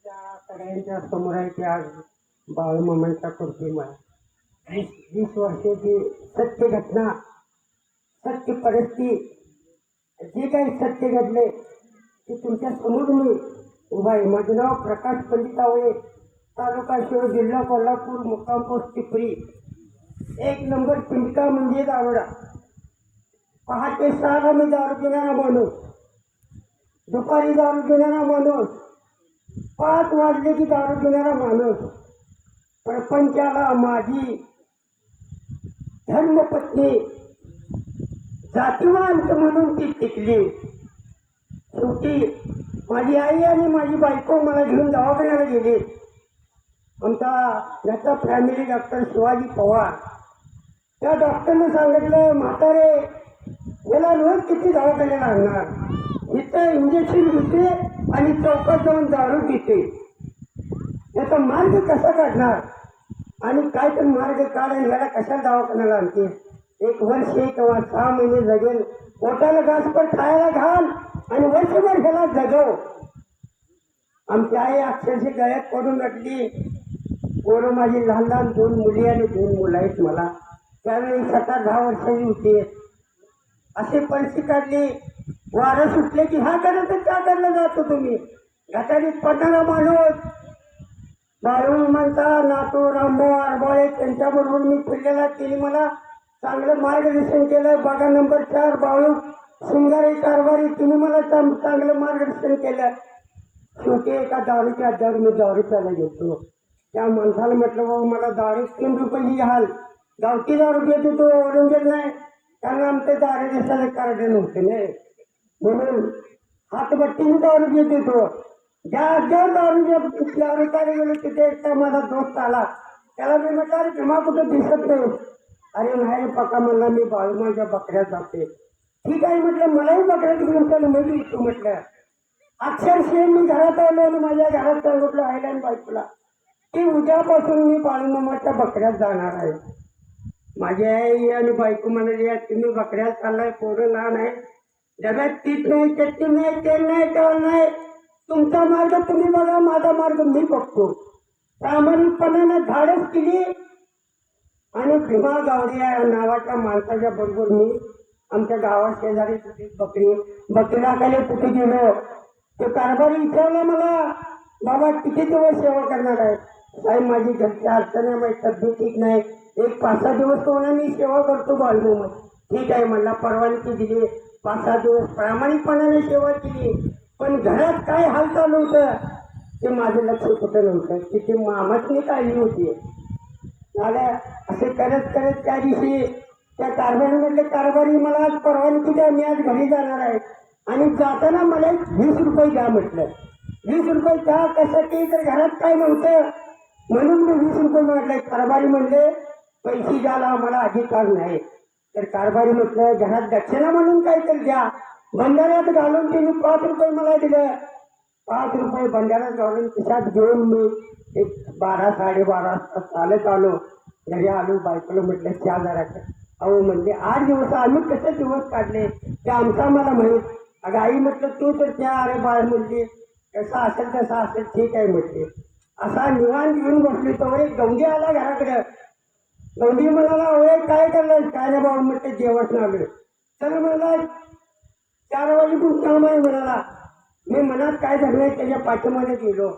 त्या सगळ्यांच्या समोर आहे की आज बाळूमामांचा कृत्रिम आहे 20 वर्षाची सत्य घटना, सत्य परिस्थिती, जे काही सत्य घडले ते तुमच्या समोर मी उभा आहे. माझं नाव प्रकाश पंडित आवळे, तालुका शिव, जिल्हा कोल्हापूर, मुक्काम पोस्ट टिपरी. 1 नंबर पिंडका म्हणजे दारोडा. पहाटे 6ला मी दारू पिणारा माणूस, दुपारी दारू पिणारा माणूस, 5 वाजले की दारू पिणारा माणूस. प्रपंचाला माझी धर्मपत्नी जातीवंत म्हणून ती टिकली. शेवटी माझी आई आणि माझी बायको मला घेऊन दवाखान्याला गेली. आमचा याचा फॅमिली डॉक्टर शिवाजी पवार, त्या डॉक्टरने सांगितलं, म्हातारे याला रोज किती दवाखान्याला आणणार, इथं इंजेक्शन घेते आणि चौकात जाऊन दारू पिते, याचा मार्ग कसा काढणार आणि काय तर मार्ग काढ आणि याला कशा दवाखान्याला आणते. 1 वर्ष किंवा 6 महिने जगेल, पोटाला घासभर खायला घाल आणि वर्षभर ह्याला जगव. आमची आई अक्षरशः गळ्यात पडून रडली. पोरं माझी लहान लहान 2 मुली आणि 2 मुलं आहेत मला. त्यावेळी 7-10 वर्षाची होती. अशी परिस्थिती काढली. वारं सुटले की हा करायचं त्या करायला जातो तुम्ही. घाटाडीत पडणारा माणूस बाळूमामांचा नातू रामभाऊ आरबाळे, त्यांच्याबरोबर मी फिरलेला. त्यांनी मला चांगलं मार्गदर्शन केलं. बागा नंबर 4 बाळू शिंगारे कारभारी, तुम्ही मला चांगलं मार्गदर्शन केलं. शेवटी एका दारूच्या अड्ड्यावर मी दारू प्यायला गेलो. त्या माणसाला म्हटलं, बाबा मला दारू 3 रुपयाची घाल. गावठी दारू घेत होतो, ओरंजल नाही, कारण आमचं दारू देशाचं कार्ड नव्हतं नाही, म्हणून हातभट्टीने दारू घेत होतो. ज्या अड्ड्यावर दारू प्यायला गेलो तिथे एकटा माझा दोस्त आला. त्याला मी म्हटलं, अरे भीमा कुठं दिसत नाही. अरे नाही पक्का म्हणला, मी बाळूमाच्या बकऱ्यात जाते. ठीक आहे म्हटलं, मलाही बकऱ्यात घेऊन चालू मी तू म्हटलं. अक्षरशः मी घरात आलो आणि माझ्या घरात सांगितलं आईला आणि बायकोला की उद्यापासून मी बाळूमामाच्या बकऱ्यात जाणार आहे. माझी आई आणि बायको म्हणाली, तुम्ही बकऱ्यात चाललाय, पोरं लहान आहे, डब्यात पीठ नाही, चटणी नाही, तेल नाही, तेल नाही, तुमचा मार्ग तुम्ही बघा, माझा मार्ग मी बघतो. प्रामाणिकपणाने धाडस केली आणि भीमा गावडे या नावाच्या माणसाच्या बरोबर मी आमच्या गावात शेजारी बकरीला कुठे गेलो. तो कारभारी विचारला मला, बाबा किती दिवस सेवा करणार आहे. साहेब माझी घरची अडचण आहे, माझी तब्येत ठीक नाही, 1-5-6 दिवस तुम्हाला मी सेवा करतो बाळूमामा. ठीक आहे म्हणला, परवानगी दिली. 5-6 दिवस प्रामाणिकपणाने सेवा केली. पण घरात काय हाल चालू होतं ते माझं लक्ष कुठं नव्हतं. तिथे मामाचनी काळजी होती. झालं असे करत करत त्या दिवशी त्या कारभारी म्हटले, कारभारी मला आज परवानगी द्या, मी आज घरी जाणार आहे आणि जाताना मला 20 रुपये द्या म्हटलं. 20 रुपये द्या कशासाठी, तर घरात काय नव्हतं म्हणून मी 20 रुपये मागले. कारभारी म्हणले, पैसे द्यायला आम्हाला अधिकार नाही. तर कारभारी म्हटलं, घरात दक्षिणा म्हणून काहीतरी द्या. भंडाऱ्यात घालून त्यांनी 5 रुपये मला दिले. 5 रुपये भंडाऱ्यात घालून खिशात घेऊन मी 12-12:30 वाजता चालत आलो. घरी आलो, बायकोला म्हटलं चहा जरा कर. अहो म्हणले, 8 दिवस आम्ही कसे दिवस काढले ते आमचा मला माहीत. अगं आई म्हटलं, तू तर त्या अरे बाळ म्हणली, कसं असेल तसं असेल, ठीक आहे म्हटले. असा निवांत घेऊन बसली तर एक गौंडी आला घराकडे. गौंडी म्हणाला, ओळे काय करलं, काय नाही बाबा म्हटलं, जेवण आलं. तर मला 4 वाजेपर्यंत काम आहे म्हणाला. मी मनात काय झालं त्याच्या पाठीमध्ये गेलो.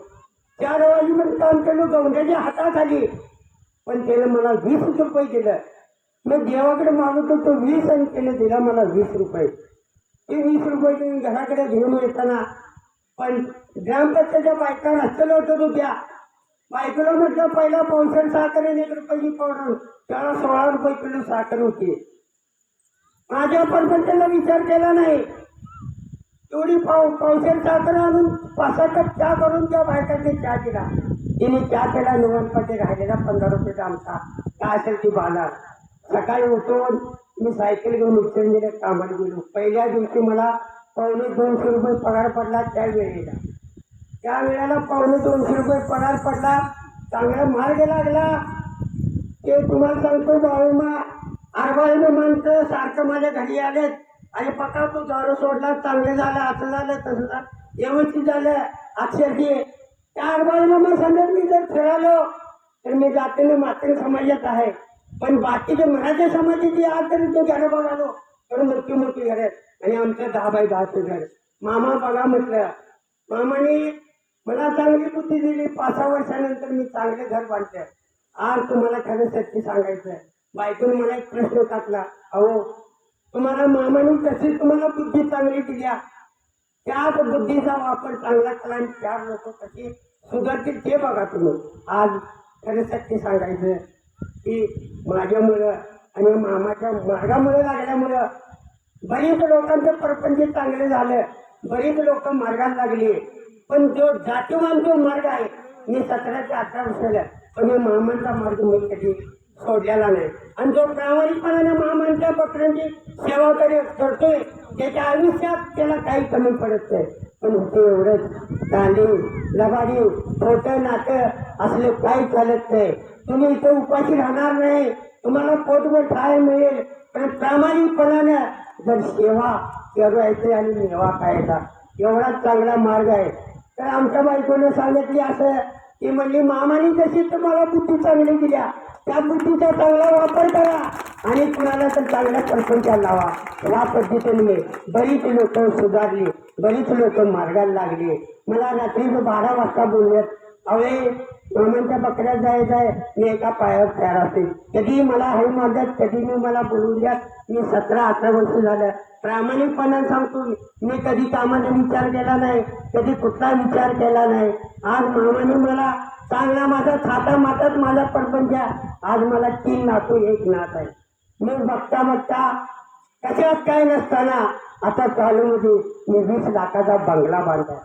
4 वाजेपर्यंत काम केलं गौंड्याच्या हाताखाली. पण त्याने मला 20 रुपये दिलं. मग देवाकडे मागवतो तो 20 आणि त्याने दिला मला 20 रुपये. ते 20 रुपये तुम्ही घराकडे घेऊन येताना पण ग्रामपंचायतच्या बायका रस्त्याला होत होत्या. बायकोला म्हटलं, पहिला 500 साखर आणि 1 रुपयाची पावडर, त्याला 16 रुपये किलो साखर होती. माझ्या परपंचाला विचार केला नाही. तेवढी 500 साखर आणून 5-6 कप चहा करून त्या बायकांनी चहा दिला. तिने चहा केला. निवांतपणे राहिलेला 15 रुपये आमचा काय असेल ती बाजार. सकाळी उठून मी सायकल घेऊन उचललेल्या कामाला गेलो. पहिल्या दिवशी मला 250 रुपये पगार पडला. त्या वेळेला 250 रुपये पगार पडला. चांगला मार्ग लागला. ते तुम्हाला सांगतो, बाळूमा आरबाळीने माणसं सारखं माझ्या घरी आलेत आणि पक्का तू दारू सोडला, चांगलं झालं, असं झालं, तसं झालं, व्यवस्थित झालं. अक्षरशः चार बाळमामा सांगत मी जर फिरालो तर मी जातीने मात्र समाजात आहे, पण बाकीचे मराठा समाजाची आज तरी तो घरं बघालो तर मोठी मोठी घर आहेत आणि आमचं 10 बाय 10चं घर. मामा बघा म्हटलं, मामाने मला चांगली बुद्धी दिली. 5-6 वर्षानंतर मी चांगले घर बांधले. आज तुम्हाला खरं सत्य सांगायचं, बायकोने मला एक प्रश्न टाकला, अहो तुम्हाला मामाने कशी तुम्हाला बुद्धी चांगली दिल्या, त्याच बुद्धीचा वापर चांगला केला आणि 4 लोक कशी सुधारतील ते बघा तुम्ही. आज खरं सत्य सांगायचं की माझ्यामुळं आणि मामाच्या मार्गामुळे लागल्यामुळं बरीच लोकांचं प्रपंच चांगलं झालं, बरीच लोक मार्गाला लागली. पण जो जातीवान जो मार्ग आहे, मी 17 ते 18 वर्षाला, पण मी मामांचा मार्ग मी कधी सोडलेला नाही. आणि जो प्रामाणिकपणाने मामांच्या बकऱ्यांची सेवा करतोय त्याच्या आयुष्यात त्याला काही कमी पडत नाही. पण होते एवढंच, दांडी लबाडी खोटं नाटं असले काही चालत नाही. तुम्ही इथं उपाशी राहणार नाही, तुम्हाला पोटभर खायला मिळेल, पण प्रामाणिकपणाने जर सेवा करायची आणि मेवा खायचा एवढाच चांगला मार्ग आहे. तर आमच्या बायकोने सांगितली असं की म्हणली, मामाने जशी तुम्हाला बुद्धी चांगली दिल्या त्या बुद्धीचा चांगला वापर करा आणि कुणाला तर चांगल्या प्रपंचाला लावा. या पद्धतीने बरीच लोक सुधारली, बरीच लोक मार्गाला लागली. मला रात्री 12 वाजता बोलण्यात, अवे मामांच्या बकऱ्यात जायचं आहे, मी एका पायावर तयार असते. कधी मला हळू मागत, कधी मी मला बोलून द्या. मी 17-18 वर्ष झालं प्रामाणिकपणाने सांगतो, मी कधी कामाचा विचार केला नाही, कधी कुठला विचार केला नाही. आज मामाने मला चांगला माझा खाता मातात माझा प्रपंच, आज मला 3 नातू 1 नात आहे. मी बघता बघता कशात काय नसताना आता चालूमध्ये मी 20 लाखाचा बंगला बांधला.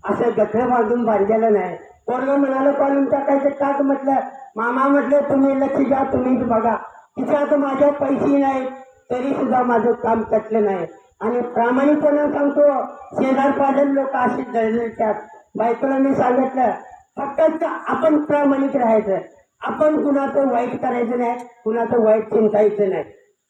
असं गठरं बांधून बांधलेलं नाही. पोरग म्हणालं कॉलून टाकायचं टाक म्हटलं, मामा म्हटलं तुम्ही लक्ष द्या, तुम्हीच बघा. तिच्यात माझ्या पैसे नाही तरी सुद्धा माझं काम कटलं नाही. आणि प्रामाणिकपणे सांगतो, शेजार पाजर लोक अशी जळले त्यात. बायकोला मी सांगितलं, फक्त आपण प्रामाणिक राहायचं, आपण कुणाचं वाईट करायचं नाही, कुणाचं वाईट चिंतायचं नाही.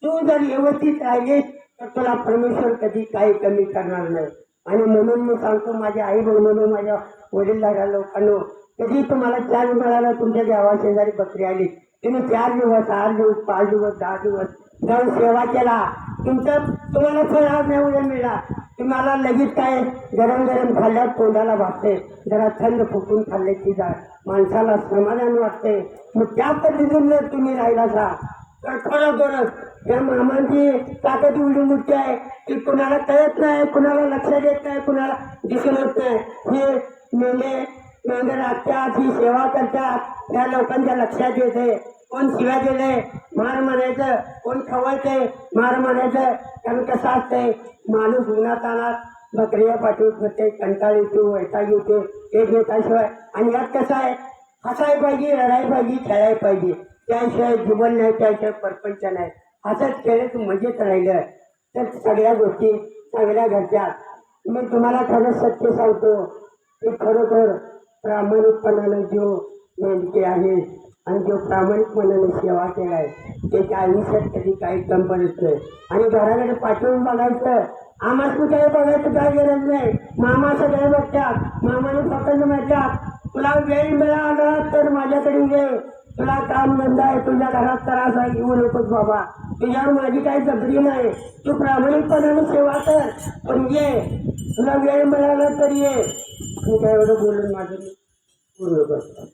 तू जर व्यवस्थित राहिलीस तर तुला परमेश्वर कधी काही कमी करणार नाही. आणि म्हणून मी सांगतो, माझ्या आई बहिणीनं, माझ्या वडीलधाऱ्या लोकांनो, कधी तुम्हाला चान्स मिळाला, तुमच्या गावा शेजारी बकरी आली, तुम्ही 4 दिवस 8 दिवस 5 दिवस 10 दिवस जाऊन सेवा केला, तुम्हाला फळ आज नाही उद्या मिळाला. तुम्हाला लगेच काय गरम गरम खाल्ल्यावर तोंडाला भासते, जरा थंड फुकून खाल्ले की माणसाला समाधान वाटते. मग त्या पद्धतीने जर तुम्ही राहिला तर खरोखरच त्या मामांची ताकद एवढी मोठी आहे की कुणाला कळत नाही, कुणाला लक्ष देत नाही, कुणाला दिसून येत नाही. हे मेंढे राखतात, ही सेवा करतात, त्या लोकांच्या लक्षात येते. कोण शिव्या दिले मार म्हणायचं, कोण खवळते मार म्हणायचं. कारण कसं असतंय, माणूस उन्हात आणत बकऱ्या पाठवत होते, कंटाळ येतो, वैताग येतो एकमेकाशिवाय. आणि यात कसं आहे, हसाय पाहिजे, रडाय पाहिजे, खेळाय पाहिजे, त्याशिवाय जीवन नाही, त्याशिवाय प्रपंच नाही. हसत खेळत मजेत राहिलं तर सगळ्या गोष्टी चांगल्या घडतात. मी तुम्हाला खरं सत्य सांगतो की खरोखर प्रामाणिकपणानं जो नेमके आहे आणि जो प्रामाणिकपणाने सेवा केलाय त्याच्या आयुष्यात कधी काही कम पडत नाही. आणि घराकडे पाठवून बघायचं, आम्हाला काही बघायचं काय गरज नाही. मामा सगळे बघतात, मामाने पकडून म्हणतात, तुला वेळ मिळाला तर माझ्याकडे ये, तुला काम धंदा आहे, तुझ्या घरात त्रास आहे, येऊ नकोस बाबा, तुझ्यावर माझी काही जबरी नाही, तू प्रामाणिकपणाने सेवा कर, पण ये, तुला वेळ मिळाला तर ये. मी काय एवढं बोलून माझं पूर्ण करतो.